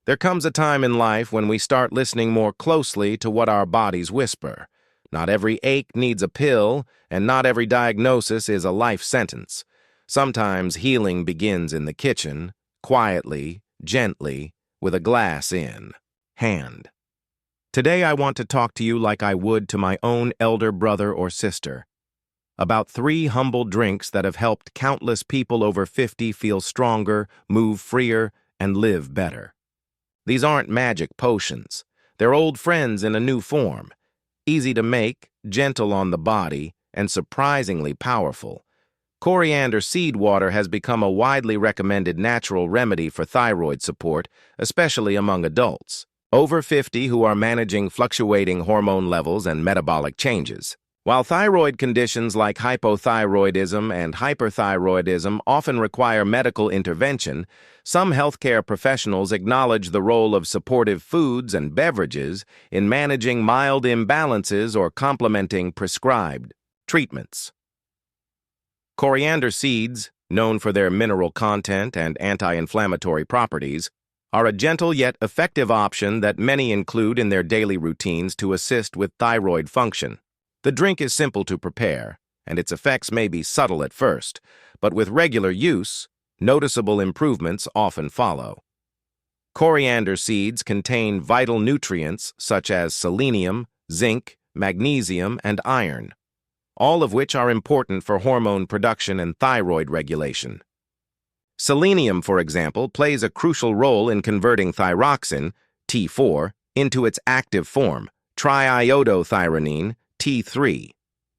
There comes a time in life when we start listening more closely to what our bodies whisper. Not every ache needs a pill, and not every diagnosis is a life sentence. Sometimes healing begins in the kitchen, quietly, gently, with a glass in hand. Today I want to talk to you like I would to my own elder brother or sister, about 3 humble drinks that have helped countless people over 50 feel stronger, move freer, and live better. These aren't magic potions. They're old friends in a new form. Easy to make, gentle on the body, and surprisingly powerful. Coriander seed water has become a widely recommended natural remedy for thyroid support, especially among adults over 50 who are managing fluctuating hormone levels and metabolic changes. While thyroid conditions like hypothyroidism and hyperthyroidism often require medical intervention, some healthcare professionals acknowledge the role of supportive foods and beverages in managing mild imbalances or complementing prescribed treatments. Coriander seeds, known for their mineral content and anti-inflammatory properties, are a gentle yet effective option that many include in their daily routines to assist with thyroid function. The drink is simple to prepare, and its effects may be subtle at first, but with regular use, noticeable improvements often follow. Coriander seeds contain vital nutrients such as selenium, zinc, magnesium, and iron, all of which are important for hormone production and thyroid regulation. Selenium, for example, plays a crucial role in converting thyroxine, T4, into its active form, triiodothyronine, T3.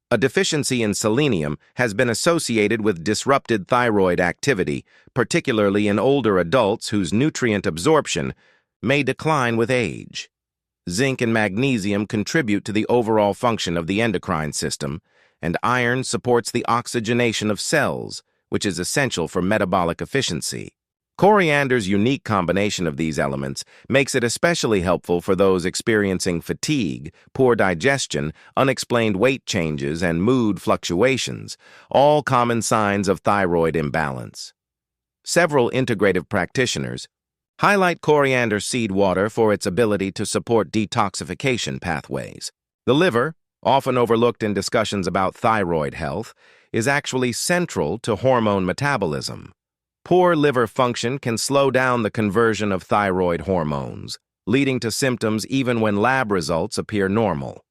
A deficiency in selenium has been associated with disrupted thyroid activity, particularly in older adults whose nutrient absorption may decline with age. Zinc and magnesium contribute to the overall function of the endocrine system, and iron supports the oxygenation of cells, which is essential for metabolic efficiency. Coriander's unique combination of these elements makes it especially helpful for those experiencing fatigue, poor digestion, unexplained weight changes, and mood fluctuations, all common signs of thyroid imbalance. Several integrative practitioners highlight coriander seed water for its ability to support detoxification pathways. The liver, often overlooked in discussions about thyroid health, is actually central to hormone metabolism. Poor liver function can slow down the conversion of thyroid hormones, leading to symptoms even when lab results appear normal.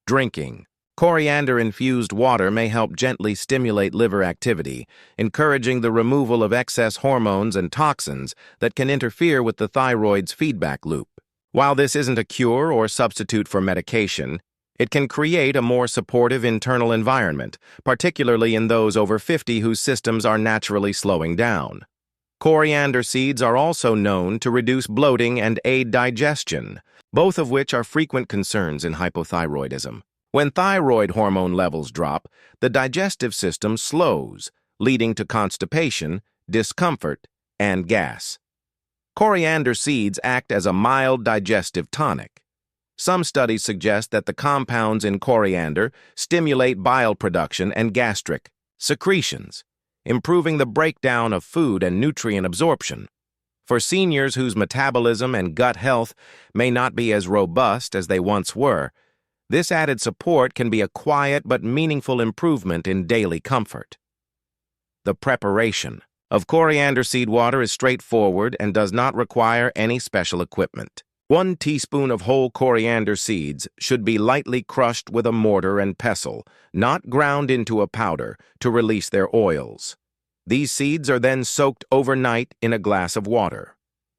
Drinking coriander-infused water may help gently stimulate liver activity, encouraging the removal of excess hormones and toxins that can interfere with the thyroid's feedback loop. While this isn't a cure or substitute for medication, it can create a more supportive internal environment, particularly in those over 50 whose systems are naturally slowing down. Coriander seeds are also known to reduce bloating and aid digestion, both of which are frequent concerns in hypothyroidism. When thyroid hormone levels drop, the digestive system slows, leading to constipation, discomfort, and gas. Coriander seeds act as a mild digestive tonic. Some studies suggest that the compounds in coriander stimulate bile production and gastric secretions, improving the breakdown of food and nutrient absorption. For seniors whose metabolism and gut health may not be as robust as they once were, this added support can be a quiet but meaningful improvement in daily comfort. The preparation of coriander seed water is straightforward and does not require any special equipment. 1 teaspoon of whole coriander seeds should be lightly crushed with a mortar and pestle, not ground into a powder, to release their oils. These seeds are then soaked overnight in a glass of water.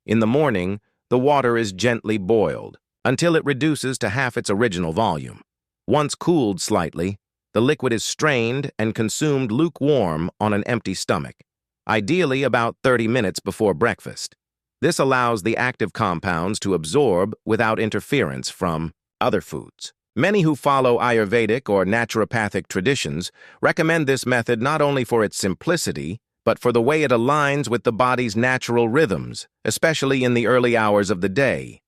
In the morning, the water is gently boiled until it reduces to half its original volume. Once cooled slightly, the liquid is strained and consumed lukewarm on an empty stomach, ideally about 30 minutes before breakfast. This allows the active compounds to absorb without interference from other foods. Many who follow Ayurvedic or naturopathic traditions recommend this method not only for its simplicity, but for the way it aligns with the body's natural rhythms, especially in the early hours of the day.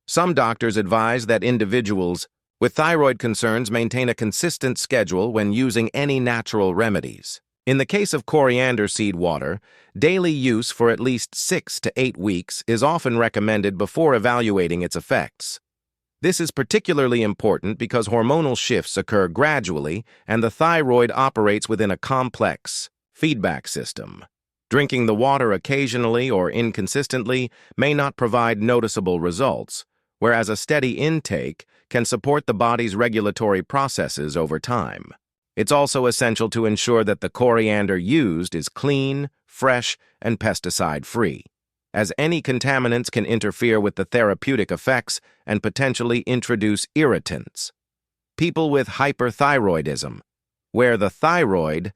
Some doctors advise that individuals with thyroid concerns maintain a consistent schedule when using any natural remedies. In the case of coriander seed water, daily use for at least 6 to 8 weeks is often recommended before evaluating its effects. This is particularly important because hormonal shifts occur gradually and the thyroid operates within a complex feedback system. Drinking the water occasionally or inconsistently may not provide noticeable results, whereas a steady intake can support the body's regulatory processes over time. It's also essential to ensure that the coriander used is clean, fresh, and pesticide-free, as any contaminants can interfere with the therapeutic effects and potentially introduce irritants. People with hyperthyroidism, where the thyroid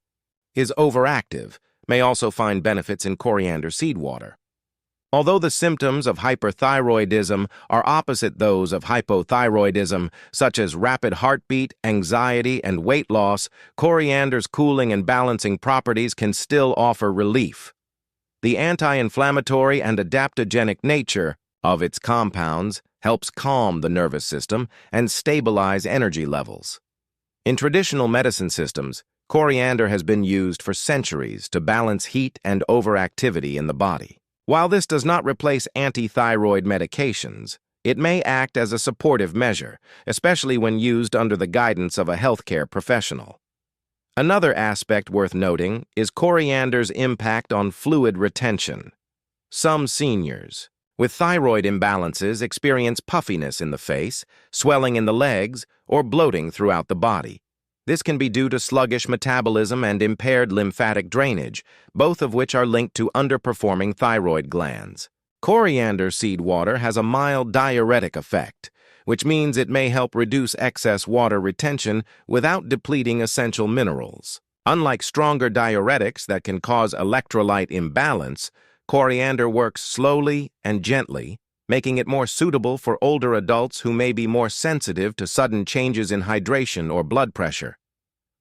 is overactive, may also find benefits in coriander seed water. Although the symptoms of hyperthyroidism are opposite those of hypothyroidism, such as rapid heartbeat, anxiety, and weight loss, coriander's cooling and balancing properties can still offer relief. The anti-inflammatory and adaptogenic nature of its compounds helps calm the nervous system and stabilize energy levels. In traditional medicine systems, coriander has been used for centuries to balance heat and overactivity in the body. While this does not replace anti-thyroid medications, it may act as a supportive measure, especially when used under the guidance of a healthcare professional. Another aspect worth noting is coriander's impact on fluid retention. Some seniors with thyroid imbalances experience puffiness in the face, swelling in the legs, or bloating throughout the body. This can be due to sluggish metabolism and impaired lymphatic drainage, both of which are linked to underperforming thyroid glands. Coriander seed water has a mild diuretic effect, which means it may help reduce excess water retention without depleting essential minerals. Unlike stronger diuretics that can cause electrolyte imbalance, coriander works slowly and gently, making it more suitable for older adults who may be more sensitive to sudden changes in hydration or blood pressure.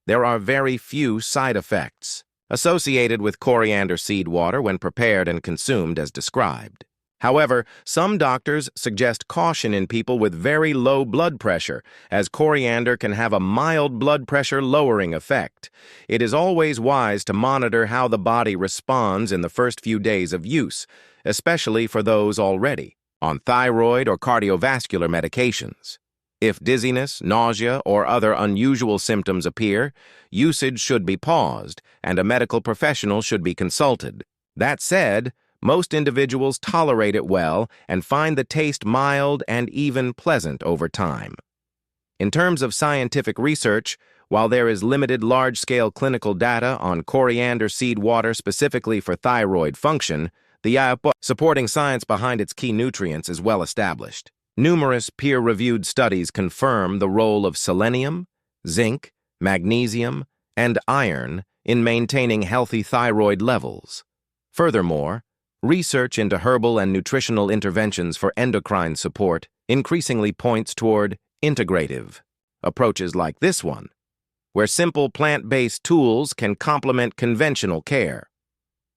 There are very few side effects associated with coriander seed water when prepared and consumed as described. However, some doctors suggest caution in people with very low blood pressure, as coriander can have a mild blood pressure lowering effect. It is always wise to monitor how the body responds in the first few days of use, especially for those already on thyroid or cardiovascular medications. If dizziness, nausea, or other unusual symptoms appear, usage should be paused, and a medical professional should be consulted. That said, most individuals tolerate it well and find the taste mild and even pleasant over time. In terms of scientific research, while there is limited large-scale clinical data on coriander seed water specifically for thyroid function, the supporting science behind its key nutrients is well established. Numerous peer-reviewed studies confirm the role of selenium, zinc, magnesium, and iron in maintaining healthy thyroid levels. Furthermore, research into herbal and nutritional interventions for endocrine support increasingly points toward integrative approaches like this one, where simple plant-based tools can complement conventional care.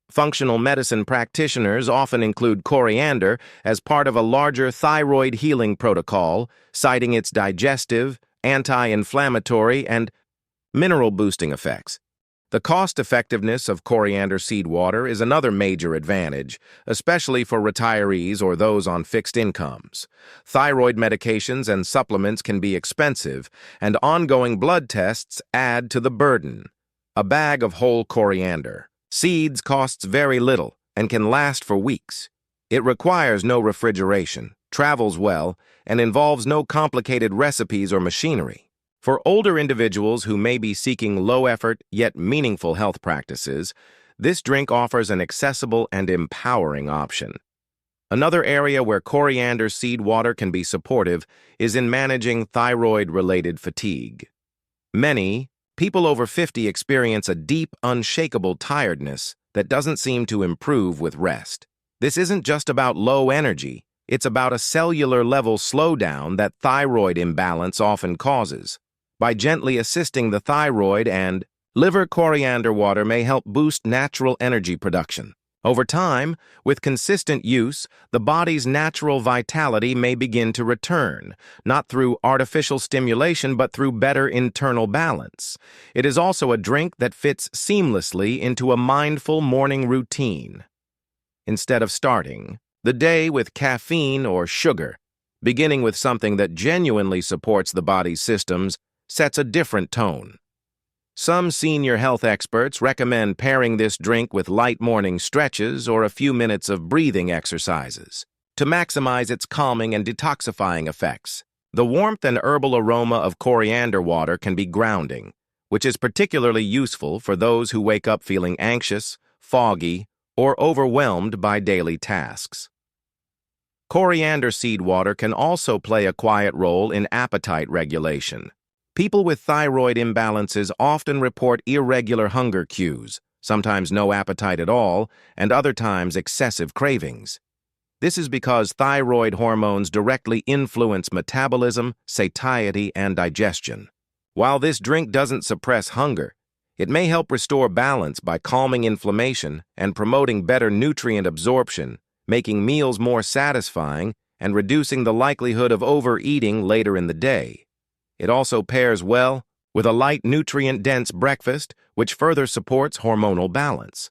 Functional medicine practitioners often include coriander as part of a larger thyroid healing protocol, citing its digestive, anti-inflammatory, and mineral-boosting effects. The cost-effectiveness of coriander seed water is another major advantage, especially for retirees or those on fixed incomes. Thyroid medications and supplements can be expensive, and ongoing blood tests add to the burden. A bag of whole coriander seeds costs very little and can last for weeks. It requires no refrigeration, travels well, and involves no complicated recipes or machinery. For older individuals who may be seeking low-effort yet meaningful health practices, this drink offers an accessible and empowering option. Another area where coriander seed water can be supportive is in managing thyroid-related fatigue. Many people over 50 experience a deep, unshakable tiredness that doesn't seem to improve with rest. This isn't just about low energy, it's about a cellular-level slowdown that thyroid imbalance often causes. By gently assisting the thyroid and liver, coriander water may help boost natural energy production. Over time, with consistent use, the body's natural vitality may begin to return, not through artificial stimulation but through better internal balance. It is also a drink that fits seamlessly into a mindful morning routine. Instead of starting the day with caffeine or sugar, beginning with something that genuinely supports the body's systems sets a different tone. Some senior health experts recommend pairing this drink with light morning stretches or a few minutes of breathing exercises to maximize its calming and detoxifying effects. The warmth and herbal aroma of coriander water can be grounding, which is particularly useful for those who wake up feeling anxious, foggy, or overwhelmed by daily tasks. Coriander seed water can also play a quiet role in appetite regulation. People with thyroid imbalances often report irregular hunger cues, sometimes no appetite at all, and other times excessive cravings. This is because thyroid hormones directly influence metabolism, satiety, and digestion. While this drink doesn't suppress hunger, it may help restore balance by calming inflammation and promoting better nutrient absorption, making meals more satisfying and reducing the likelihood of overeating later in the day. It also pairs well with a light, nutrient-dense breakfast, which further supports hormonal balance.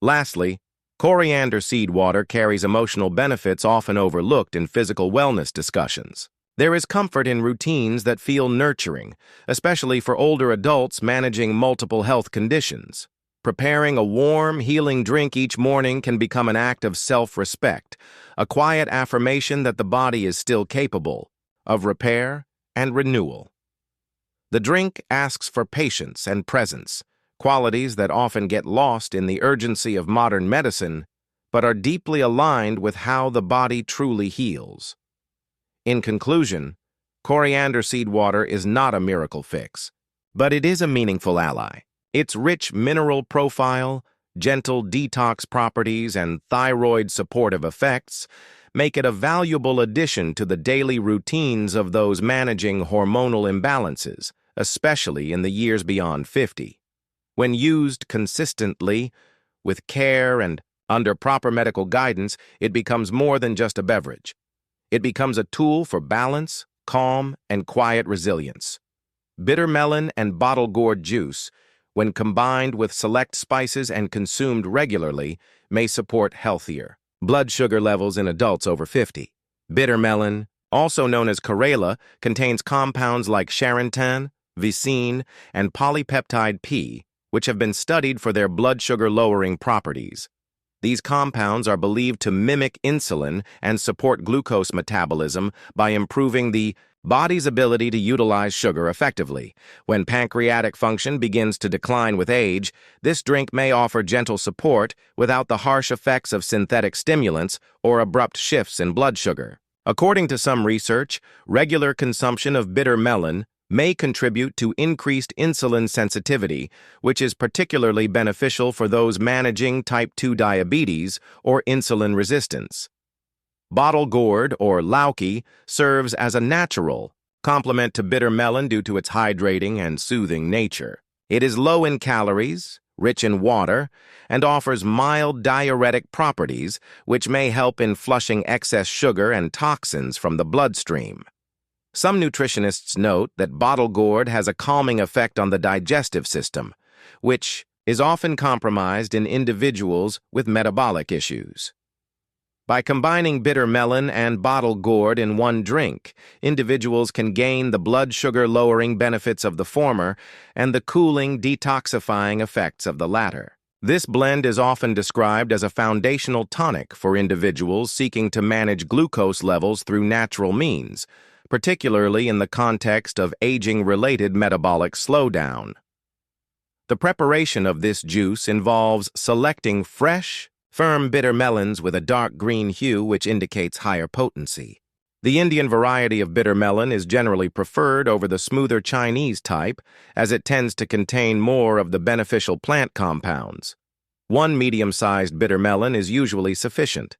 Lastly, coriander seed water carries emotional benefits often overlooked in physical wellness discussions. There is comfort in routines that feel nurturing, especially for older adults managing multiple health conditions. Preparing a warm, healing drink each morning can become an act of self-respect, a quiet affirmation that the body is still capable of repair and renewal. The drink asks for patience and presence, qualities that often get lost in the urgency of modern medicine, but are deeply aligned with how the body truly heals. In conclusion, coriander seed water is not a miracle fix, but it is a meaningful ally. Its rich mineral profile, gentle detox properties, and thyroid supportive effects make it a valuable addition to the daily routines of those managing hormonal imbalances, especially in the years beyond 50. When used consistently, with care and under proper medical guidance, it becomes more than just a beverage. It becomes a tool for balance, calm, and quiet resilience. Bitter melon and bottle gourd juice, when combined with select spices and consumed regularly, may support healthier blood sugar levels in adults over 50. Bitter melon, also known as chlorella, contains compounds like charentan, vicine, and polypeptide P, which have been studied for their blood sugar-lowering properties. These compounds are believed to mimic insulin and support glucose metabolism by improving the body's ability to utilize sugar effectively. When pancreatic function begins to decline with age, this drink may offer gentle support without the harsh effects of synthetic stimulants or abrupt shifts in blood sugar. According to some research, regular consumption of bitter melon may contribute to increased insulin sensitivity, which is particularly beneficial for those managing type 2 diabetes or insulin resistance. Bottle gourd, or lauki, serves as a natural complement to bitter melon due to its hydrating and soothing nature. It is low in calories, rich in water, and offers mild diuretic properties, which may help in flushing excess sugar and toxins from the bloodstream. Some nutritionists note that bottle gourd has a calming effect on the digestive system, which is often compromised in individuals with metabolic issues. By combining bitter melon and bottle gourd in one drink, individuals can gain the blood sugar-lowering benefits of the former and the cooling, detoxifying effects of the latter. This blend is often described as a foundational tonic for individuals seeking to manage glucose levels through natural means, particularly in the context of aging-related metabolic slowdown. The preparation of this juice involves selecting fresh, firm bitter melons with a dark green hue which indicates higher potency. The Indian variety of bitter melon is generally preferred over the smoother Chinese type, as it tends to contain more of the beneficial plant compounds. One medium-sized bitter melon is usually sufficient.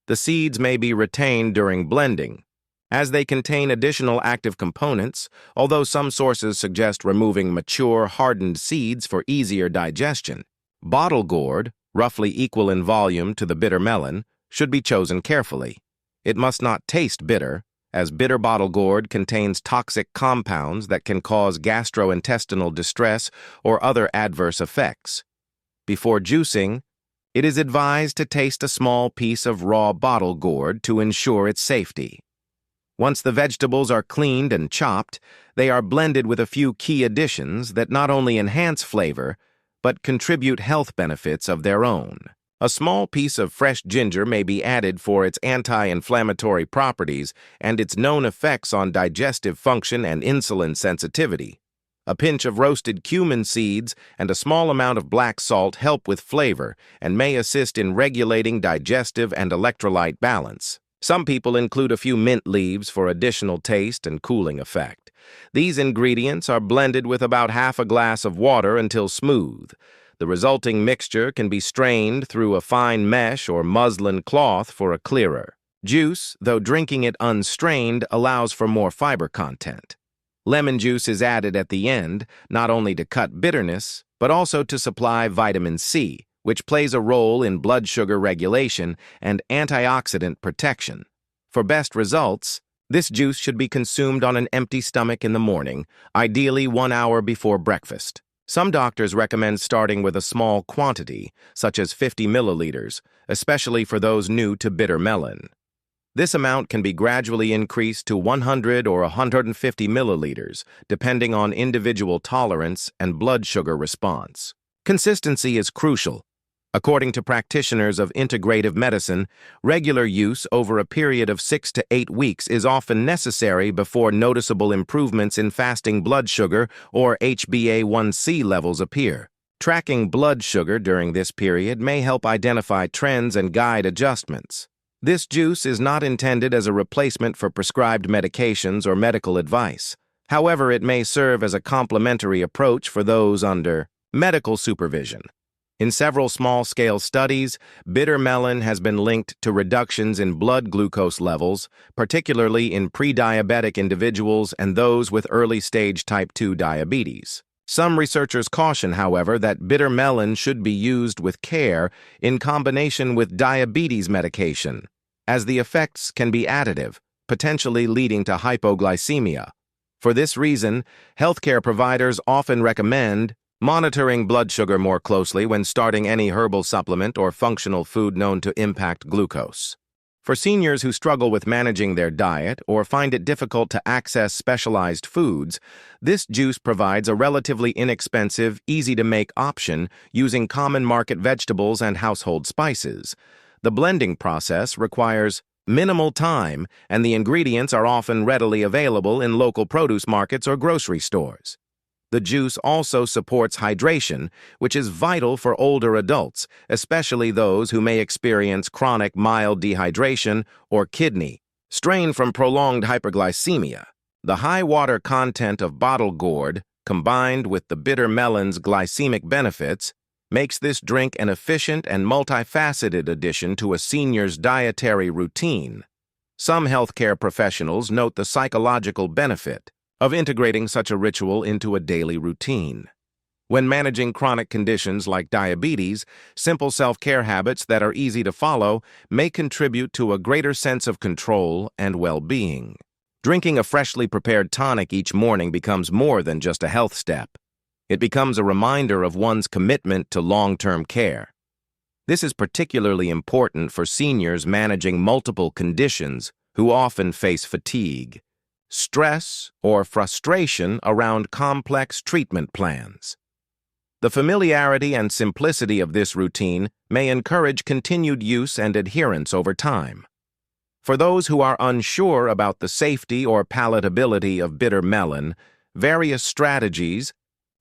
The seeds may be retained during blending, as they contain additional active components, although some sources suggest removing mature, hardened seeds for easier digestion. Bottle gourd, roughly equal in volume to the bitter melon, should be chosen carefully. It must not taste bitter, as bitter bottle gourd contains toxic compounds that can cause gastrointestinal distress or other adverse effects. Before juicing, it is advised to taste a small piece of raw bottle gourd to ensure its safety. Once the vegetables are cleaned and chopped, they are blended with a few key additions that not only enhance flavor, but contribute health benefits of their own. A small piece of fresh ginger may be added for its anti-inflammatory properties and its known effects on digestive function and insulin sensitivity. A pinch of roasted cumin seeds and a small amount of black salt help with flavor and may assist in regulating digestive and electrolyte balance. Some people include a few mint leaves for additional taste and cooling effect. These ingredients are blended with about half a glass of water until smooth. The resulting mixture can be strained through a fine mesh or muslin cloth for a clearer juice, though drinking it unstrained allows for more fiber content. Lemon juice is added at the end, not only to cut bitterness, but also to supply vitamin C, which plays a role in blood sugar regulation and antioxidant protection. For best results, this juice should be consumed on an empty stomach in the morning, ideally 1 hour before breakfast. Some doctors recommend starting with a small quantity, such as 50 milliliters, especially for those new to bitter melon. This amount can be gradually increased to 100 or 150 milliliters, depending on individual tolerance and blood sugar response. Consistency is crucial. According to practitioners of integrative medicine, regular use over a period of 6 to 8 weeks is often necessary before noticeable improvements in fasting blood sugar or HbA1c levels appear. Tracking blood sugar during this period may help identify trends and guide adjustments. This juice is not intended as a replacement for prescribed medications or medical advice. However, it may serve as a complementary approach for those under medical supervision. In several small-scale studies, bitter melon has been linked to reductions in blood glucose levels, particularly in pre-diabetic individuals and those with early-stage type 2 diabetes. Some researchers caution, however, that bitter melon should be used with care in combination with diabetes medication, as the effects can be additive, potentially leading to hypoglycemia. For this reason, healthcare providers often recommend monitoring blood sugar more closely when starting any herbal supplement or functional food known to impact glucose. For seniors who struggle with managing their diet or find it difficult to access specialized foods, this juice provides a relatively inexpensive, easy-to-make option using common market vegetables and household spices. The blending process requires minimal time, and the ingredients are often readily available in local produce markets or grocery stores. The juice also supports hydration, which is vital for older adults, especially those who may experience chronic mild dehydration or kidney strain from prolonged hyperglycemia. The high water content of bottle gourd, combined with the bitter melon's glycemic benefits, makes this drink an efficient and multifaceted addition to a senior's dietary routine. Some healthcare professionals note the psychological benefit of integrating such a ritual into a daily routine. When managing chronic conditions like diabetes, simple self-care habits that are easy to follow may contribute to a greater sense of control and well-being. Drinking a freshly prepared tonic each morning becomes more than just a health step. It becomes a reminder of one's commitment to long-term care. This is particularly important for seniors managing multiple conditions who often face fatigue, stress, or frustration around complex treatment plans. The familiarity and simplicity of this routine may encourage continued use and adherence over time. For those who are unsure about the safety or palatability of bitter melon, various strategies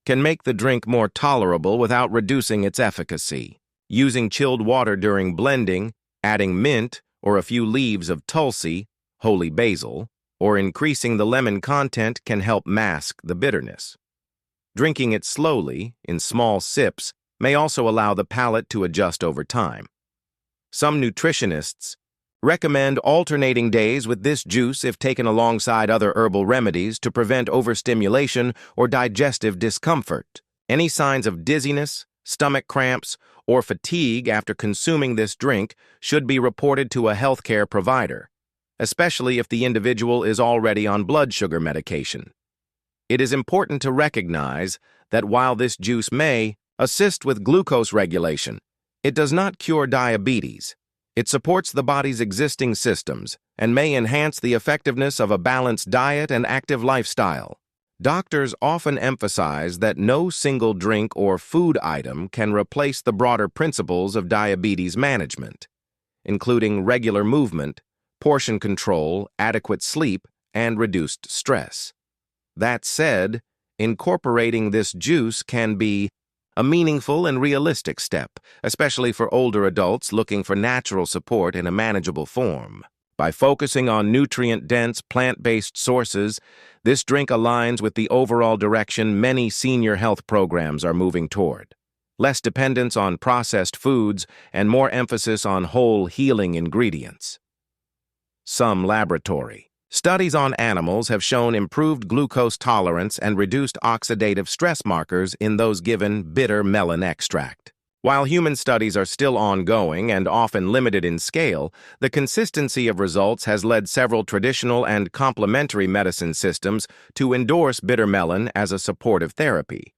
can make the drink more tolerable without reducing its efficacy. Using chilled water during blending, adding mint or a few leaves of tulsi, holy basil, or increasing the lemon content can help mask the bitterness. Drinking it slowly, in small sips, may also allow the palate to adjust over time. Some nutritionists recommend alternating days with this juice if taken alongside other herbal remedies to prevent overstimulation or digestive discomfort. Any signs of dizziness, stomach cramps, or fatigue after consuming this drink should be reported to a healthcare provider, especially if the individual is already on blood sugar medication. It is important to recognize that while this juice may assist with glucose regulation, it does not cure diabetes. It supports the body's existing systems and may enhance the effectiveness of a balanced diet and active lifestyle. Doctors often emphasize that no single drink or food item can replace the broader principles of diabetes management, including regular movement, portion control, adequate sleep, and reduced stress. That said, incorporating this juice can be a meaningful and realistic step, especially for older adults looking for natural support in a manageable form. By focusing on nutrient-dense, plant-based sources, this drink aligns with the overall direction many senior health programs are moving toward. Less dependence on processed foods and more emphasis on whole, healing ingredients. Some laboratory studies on animals have shown improved glucose tolerance and reduced oxidative stress markers in those given bitter melon extract. While human studies are still ongoing and often limited in scale, the consistency of results has led several traditional and complementary medicine systems to endorse bitter melon as a supportive therapy.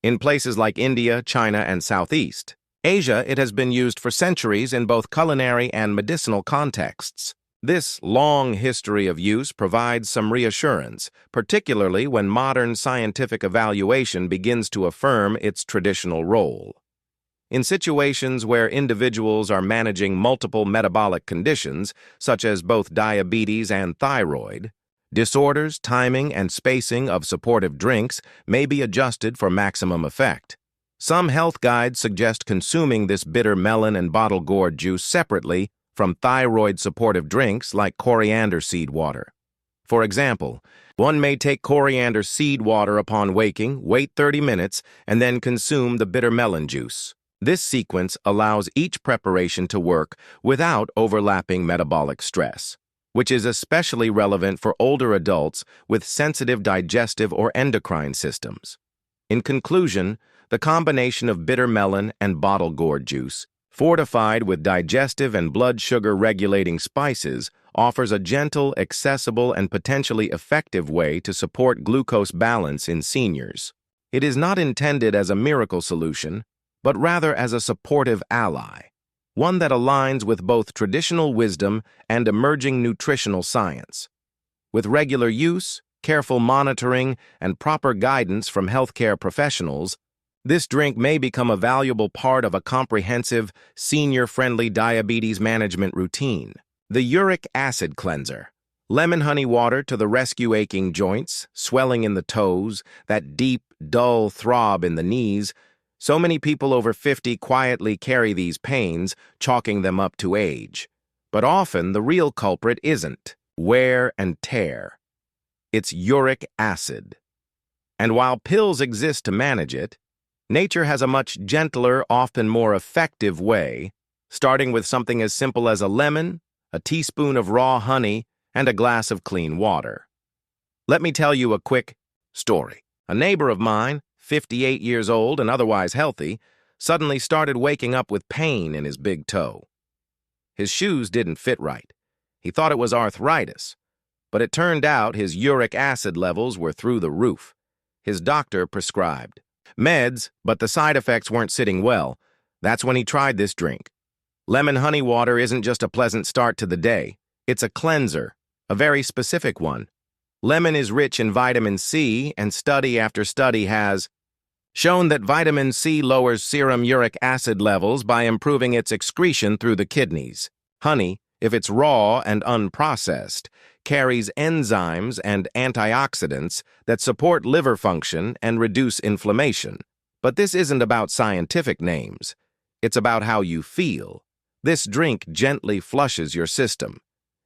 In places like India, China, and Southeast Asia, it has been used for centuries in both culinary and medicinal contexts. This long history of use provides some reassurance, particularly when modern scientific evaluation begins to affirm its traditional role. In situations where individuals are managing multiple metabolic conditions, such as both diabetes and thyroid, disorders, timing, and spacing of supportive drinks may be adjusted for maximum effect. Some health guides suggest consuming this bitter melon and bottle gourd juice separately from thyroid-supportive drinks like coriander seed water. For example, one may take coriander seed water upon waking, wait 30 minutes, and then consume the bitter melon juice. This sequence allows each preparation to work without overlapping metabolic stress, which is especially relevant for older adults with sensitive digestive or endocrine systems. In conclusion, the combination of bitter melon and bottle gourd juice, fortified with digestive and blood sugar regulating spices, offers a gentle, accessible, and potentially effective way to support glucose balance in seniors. It is not intended as a miracle solution, but rather as a supportive ally, one that aligns with both traditional wisdom and emerging nutritional science. With regular use, careful monitoring, and proper guidance from healthcare professionals, this drink may become a valuable part of a comprehensive, senior-friendly diabetes management routine. The Uric Acid Cleanser. Lemon honey water to the rescue aching joints, swelling in the toes, that deep, dull throb in the knees. So many people over 50 quietly carry these pains, chalking them up to age. But often the real culprit isn't wear and tear. It's uric acid. And while pills exist to manage it, nature has a much gentler, often more effective way, starting with something as simple as a lemon, a teaspoon of raw honey, and a glass of clean water. Let me tell you a quick story. A neighbor of mine, 58 years old and otherwise healthy, suddenly started waking up with pain in his big toe. His shoes didn't fit right. He thought it was arthritis, but it turned out his uric acid levels were through the roof. His doctor prescribed meds, but the side effects weren't sitting well. That's when he tried this drink. Lemon honey water isn't just a pleasant start to the day. It's a cleanser, a very specific one. Lemon is rich in vitamin C, and study after study has shown that vitamin C lowers serum uric acid levels by improving its excretion through the kidneys. Honey, if it's raw and unprocessed, carries enzymes and antioxidants that support liver function and reduce inflammation. But this isn't about scientific names. It's about how you feel. This drink gently flushes your system.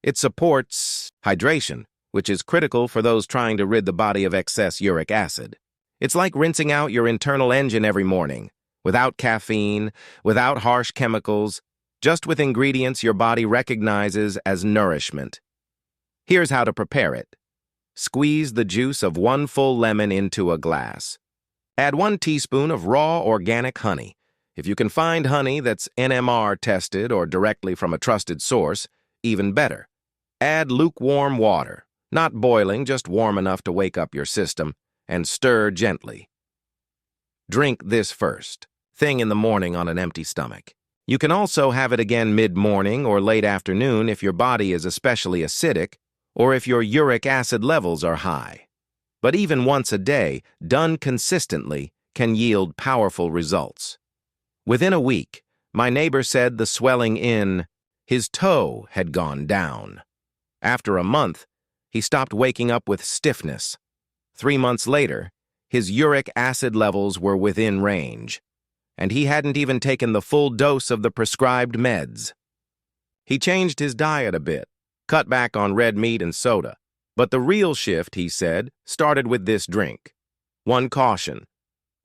It supports hydration, which is critical for those trying to rid the body of excess uric acid. It's like rinsing out your internal engine every morning, without caffeine, without harsh chemicals, just with ingredients your body recognizes as nourishment. Here's how to prepare it. Squeeze the juice of 1 full lemon into a glass. Add 1 teaspoon of raw organic honey, If you can find honey that's NMR tested or directly from a trusted source, even better. Add lukewarm water, not boiling, just warm enough to wake up your system, and stir gently. Drink this first, thing in the morning on an empty stomach. You can also have it again mid-morning or late afternoon if your body is especially acidic or if your uric acid levels are high. But even once a day, done consistently, can yield powerful results. Within a week, my neighbor said the swelling in his toe had gone down. After a month, he stopped waking up with stiffness. 3 months later, his uric acid levels were within range, and he hadn't even taken the full dose of the prescribed meds. He changed his diet a bit, cut back on red meat and soda, but the real shift, he said, started with this drink. One caution: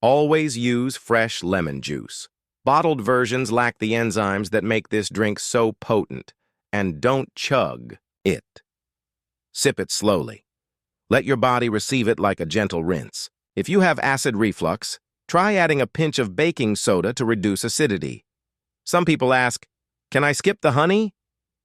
always use fresh lemon juice. Bottled versions lack the enzymes that make this drink so potent, and don't chug it. Sip it slowly. Let your body receive it like a gentle rinse. If you have acid reflux, try adding a pinch of baking soda to reduce acidity. Some people ask, can I skip the honey?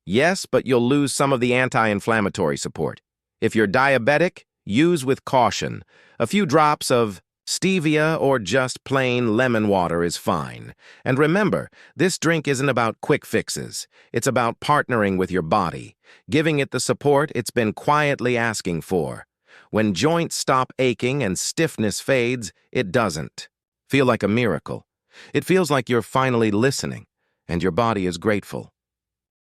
Yes, but you'll lose some of the anti-inflammatory support. If you're diabetic, use with caution. A few drops of stevia or just plain lemon water is fine. And remember, this drink isn't about quick fixes. It's about partnering with your body, giving it the support it's been quietly asking for. When joints stop aching and stiffness fades, it doesn't feel like a miracle. It feels like you're finally listening, and your body is grateful.